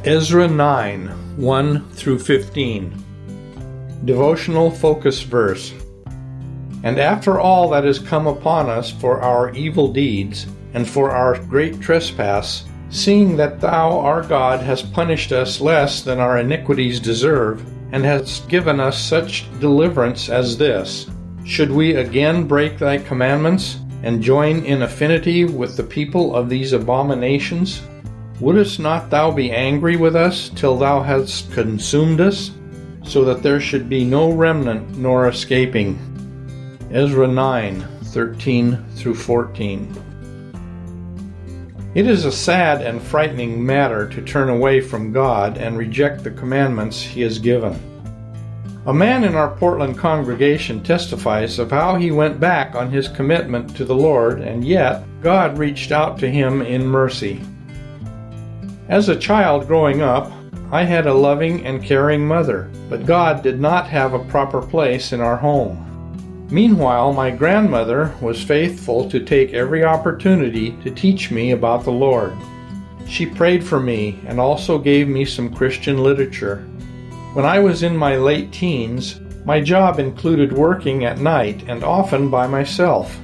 Ezra 9, 1 through 15. Devotional focus verse. And after all that has come upon us for our evil deeds, and for our great trespass, seeing that Thou, our God, hast punished us less than our iniquities deserve, and hast given us such deliverance as this, should we again break Thy commandments, and join in affinity with the people of these abominations? Wouldest not Thou be angry with us till Thou hadst consumed us, so that there should be no remnant nor escaping? Ezra 9, 13 through 14. It is a sad and frightening matter to turn away from God and reject the commandments He has given. A man in our Portland congregation testifies of how he went back on his commitment to the Lord, and yet God reached out to him in mercy. As a child growing up, I had a loving and caring mother, but God did not have a proper place in our home. Meanwhile, my grandmother was faithful to take every opportunity to teach me about the Lord. She prayed for me and also gave me some Christian literature. When I was in my late teens, my job included working at night and often by myself.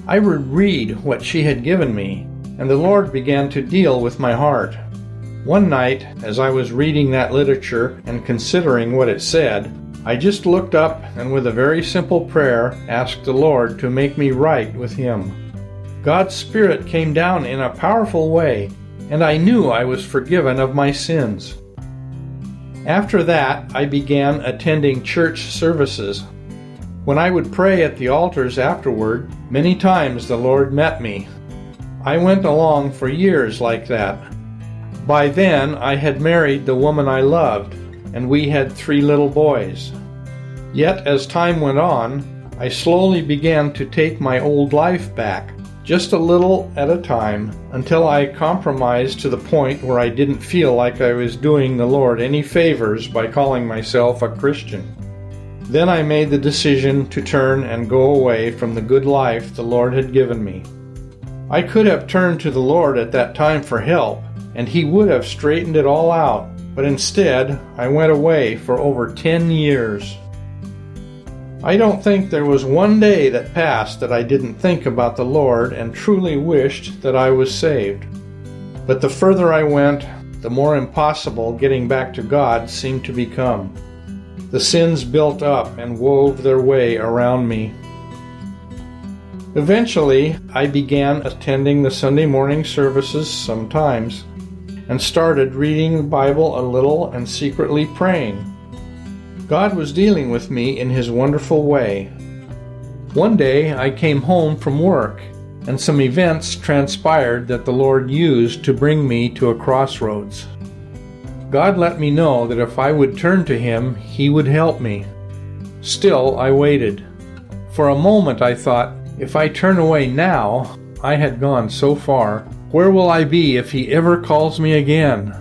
I would read what she had given me, and the Lord began to deal with my heart. One night, as I was reading that literature and considering what it said, I just looked up and with a very simple prayer asked the Lord to make me right with Him. God's Spirit came down in a powerful way, and I knew I was forgiven of my sins. After that, I began attending church services. When I would pray at the altars afterward, many times the Lord met me. I went along for years like that. By then, I had married the woman I loved, and we had 3 little boys. Yet, as time went on, I slowly began to take my old life back, just a little at a time, until I compromised to the point where I didn't feel like I was doing the Lord any favors by calling myself a Christian. Then I made the decision to turn and go away from the good life the Lord had given me. I could have turned to the Lord at that time for help, and He would have straightened it all out, but instead I went away for over 10 years. I don't think there was one day that passed that I didn't think about the Lord and truly wished that I was saved. But the further I went, the more impossible getting back to God seemed to become. The sins built up and wove their way around me. Eventually, I began attending the Sunday morning services sometimes, and started reading the Bible a little and secretly praying. God was dealing with me in His wonderful way. One day I came home from work, and some events transpired that the Lord used to bring me to a crossroads. God let me know that if I would turn to Him, He would help me. Still, I waited. For a moment I thought, if I turn away now, I had gone so far, where will I be if He ever calls me again?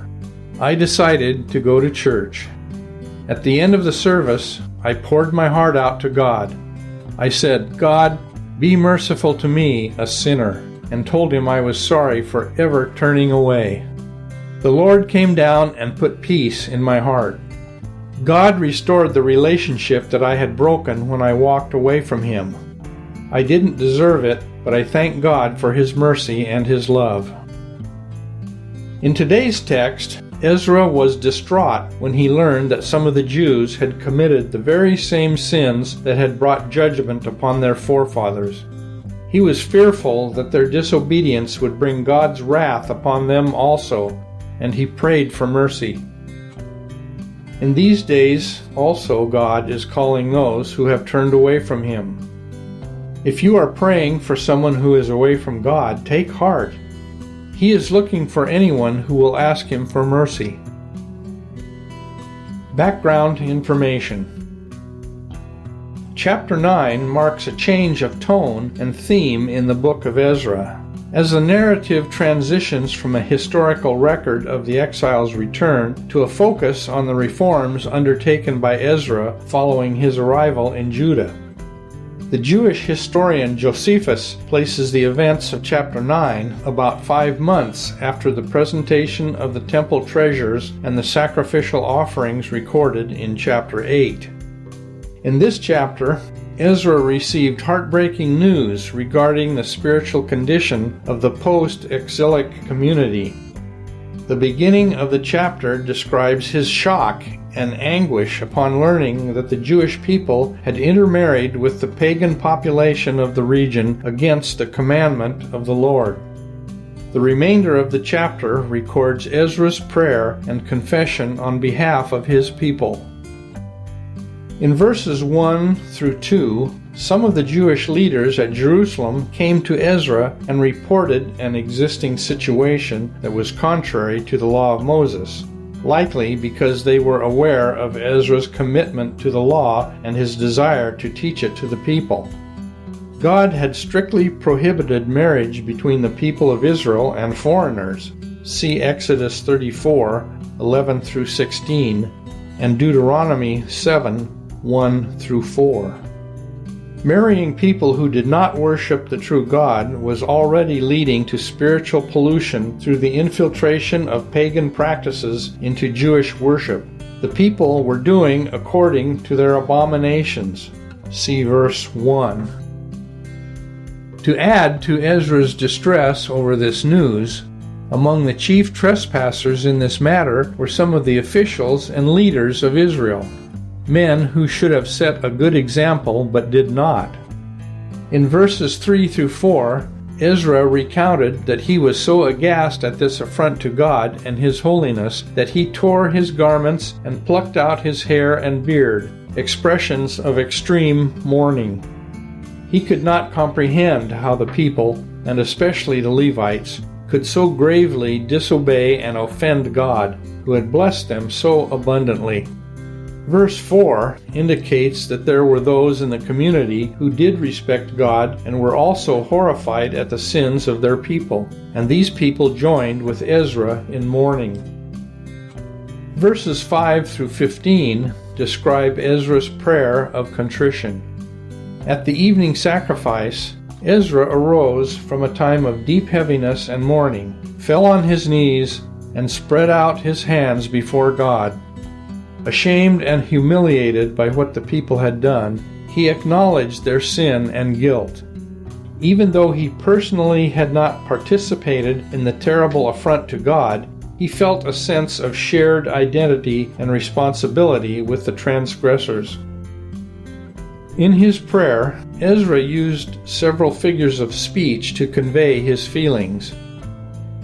I decided to go to church. At the end of the service, I poured my heart out to God. I said, God, be merciful to me, a sinner, and told Him I was sorry for ever turning away. The Lord came down and put peace in my heart. God restored the relationship that I had broken when I walked away from Him. I didn't deserve it, but I thank God for His mercy and His love. In today's text, Ezra was distraught when he learned that some of the Jews had committed the very same sins that had brought judgment upon their forefathers. He was fearful that their disobedience would bring God's wrath upon them also, and he prayed for mercy. In these days, also God is calling those who have turned away from Him. If you are praying for someone who is away from God, take heart. He is looking for anyone who will ask Him for mercy. Background information. Chapter 9 marks a change of tone and theme in the book of Ezra. As the narrative transitions from a historical record of the exile's return to a focus on the reforms undertaken by Ezra following his arrival in Judah. The Jewish historian Josephus places the events of chapter 9 about 5 months after the presentation of the temple treasures and the sacrificial offerings recorded in chapter 8. In this chapter, Ezra received heartbreaking news regarding the spiritual condition of the post-exilic community. The beginning of the chapter describes his shock and anguish upon learning that the Jewish people had intermarried with the pagan population of the region against the commandment of the Lord. The remainder of the chapter records Ezra's prayer and confession on behalf of his people. In verses 1 through 2, some of the Jewish leaders at Jerusalem came to Ezra and reported an existing situation that was contrary to the law of Moses, likely because they were aware of Ezra's commitment to the law and his desire to teach it to the people. God had strictly prohibited marriage between the people of Israel and foreigners. See Exodus 34:11 through 16, and Deuteronomy 7:1 through 4. Marrying people who did not worship the true God was already leading to spiritual pollution through the infiltration of pagan practices into Jewish worship. The people were doing according to their abominations. See verse 1. To add to Ezra's distress over this news, among the chief trespassers in this matter were some of the officials and leaders of Israel, men who should have set a good example but did not. In verses 3 through 4, Ezra recounted that he was so aghast at this affront to God and His holiness that he tore his garments and plucked out his hair and beard, expressions of extreme mourning. He could not comprehend how the people, and especially the Levites, could so gravely disobey and offend God, who had blessed them so abundantly. Verse 4 indicates that there were those in the community who did respect God and were also horrified at the sins of their people, and these people joined with Ezra in mourning. Verses 5 through 15 describe Ezra's prayer of contrition. At the evening sacrifice, Ezra arose from a time of deep heaviness and mourning, fell on his knees, and spread out his hands before God. Ashamed and humiliated by what the people had done, he acknowledged their sin and guilt. Even though he personally had not participated in the terrible affront to God, he felt a sense of shared identity and responsibility with the transgressors. In his prayer, Ezra used several figures of speech to convey his feelings.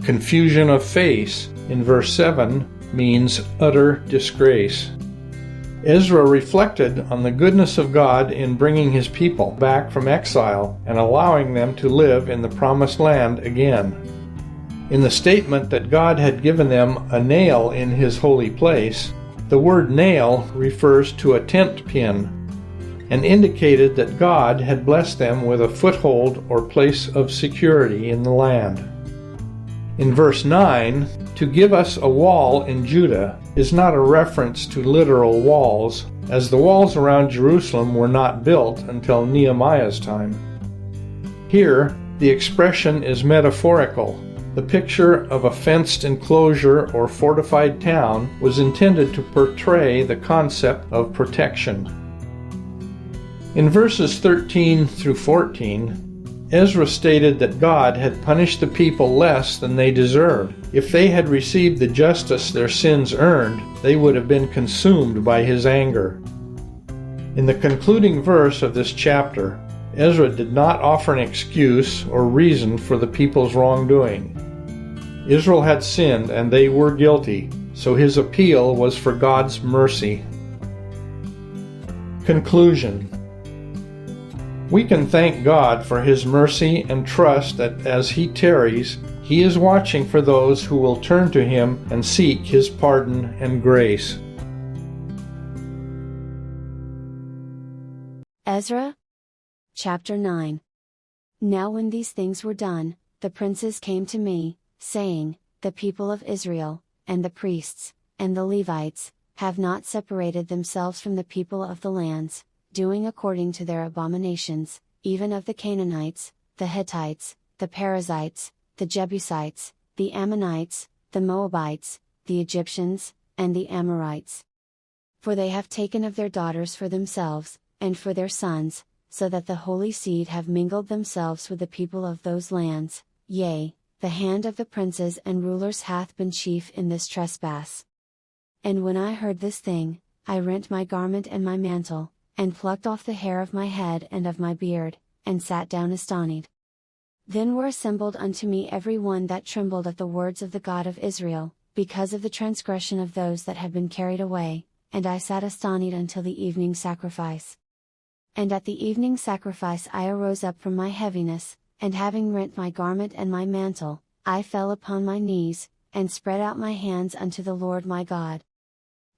Confusion of face, in verse 7, means utter disgrace. Ezra reflected on the goodness of God in bringing his people back from exile and allowing them to live in the promised land again. In the statement that God had given them a nail in His holy place, the word nail refers to a tent pin and indicated that God had blessed them with a foothold or place of security in the land. In verse 9, to give us a wall in Judah is not a reference to literal walls, as the walls around Jerusalem were not built until Nehemiah's time. Here, the expression is metaphorical. The picture of a fenced enclosure or fortified town was intended to portray the concept of protection. In verses 13 through 14, Ezra stated that God had punished the people less than they deserved. If they had received the justice their sins earned, they would have been consumed by His anger. In the concluding verse of this chapter, Ezra did not offer an excuse or reason for the people's wrongdoing. Israel had sinned and they were guilty, so his appeal was for God's mercy. Conclusion. We can thank God for His mercy and trust that as He tarries, He is watching for those who will turn to Him and seek His pardon and grace. Ezra, chapter 9. Now when these things were done, the princes came to me, saying, The people of Israel, and the priests, and the Levites, have not separated themselves from the people of the lands, doing according to their abominations, even of the Canaanites, the Hittites, the Perizzites, the Jebusites, the Ammonites, the Moabites, the Egyptians, and the Amorites. For they have taken of their daughters for themselves, and for their sons, so that the holy seed have mingled themselves with the people of those lands, yea, the hand of the princes and rulers hath been chief in this trespass. And when I heard this thing, I rent my garment and my mantle, and plucked off the hair of my head and of my beard, and sat down astonied. Then were assembled unto me every one that trembled at the words of the God of Israel, because of the transgression of those that had been carried away, and I sat astonied until the evening sacrifice. And at the evening sacrifice I arose up from my heaviness, and having rent my garment and my mantle, I fell upon my knees, and spread out my hands unto the Lord my God.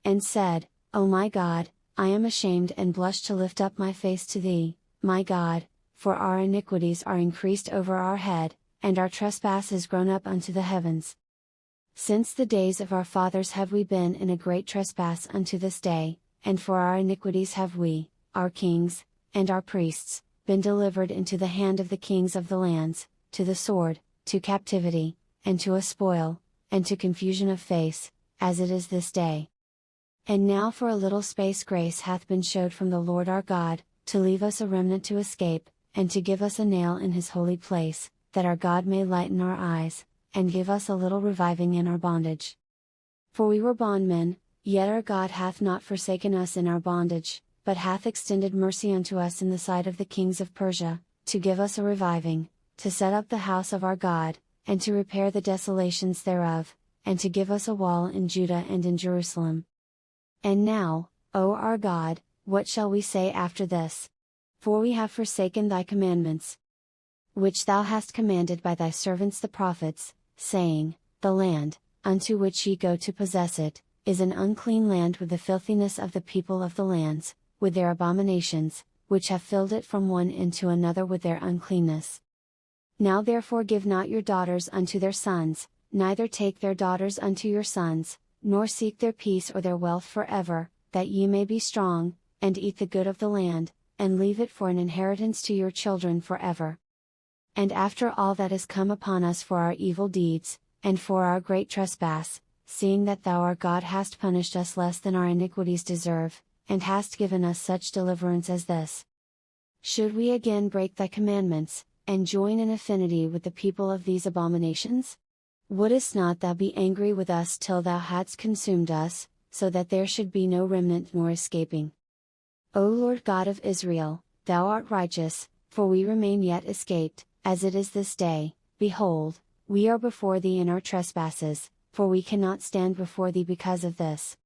And said, O my God, I am ashamed and blush to lift up my face to thee, my God, for our iniquities are increased over our head, and our trespass is grown up unto the heavens. Since the days of our fathers have we been in a great trespass unto this day, and for our iniquities have we, our kings, and our priests, been delivered into the hand of the kings of the lands, to the sword, to captivity, and to a spoil, and to confusion of face, as it is this day. And now for a little space grace hath been showed from the Lord our God, to leave us a remnant to escape, and to give us a nail in his holy place, that our God may lighten our eyes, and give us a little reviving in our bondage. For we were bondmen, yet our God hath not forsaken us in our bondage, but hath extended mercy unto us in the sight of the kings of Persia, to give us a reviving, to set up the house of our God, and to repair the desolations thereof, and to give us a wall in Judah and in Jerusalem. And now, O our God, what shall we say after this? For we have forsaken thy commandments, which thou hast commanded by thy servants the prophets, saying, The land, unto which ye go to possess it, is an unclean land with the filthiness of the people of the lands, with their abominations, which have filled it from one end to another with their uncleanness. Now therefore give not your daughters unto their sons, neither take their daughters unto your sons, nor seek their peace or their wealth forever, that ye may be strong, and eat the good of the land, and leave it for an inheritance to your children forever. And after all that is come upon us for our evil deeds, and for our great trespass, seeing that thou our God hast punished us less than our iniquities deserve, and hast given us such deliverance as this, should we again break thy commandments, and join in affinity with the people of these abominations? Wouldest not thou be angry with us till thou hadst consumed us, so that there should be no remnant nor escaping? O Lord God of Israel, thou art righteous, for we remain yet escaped, as it is this day. Behold, we are before thee in our trespasses, for we cannot stand before thee because of this.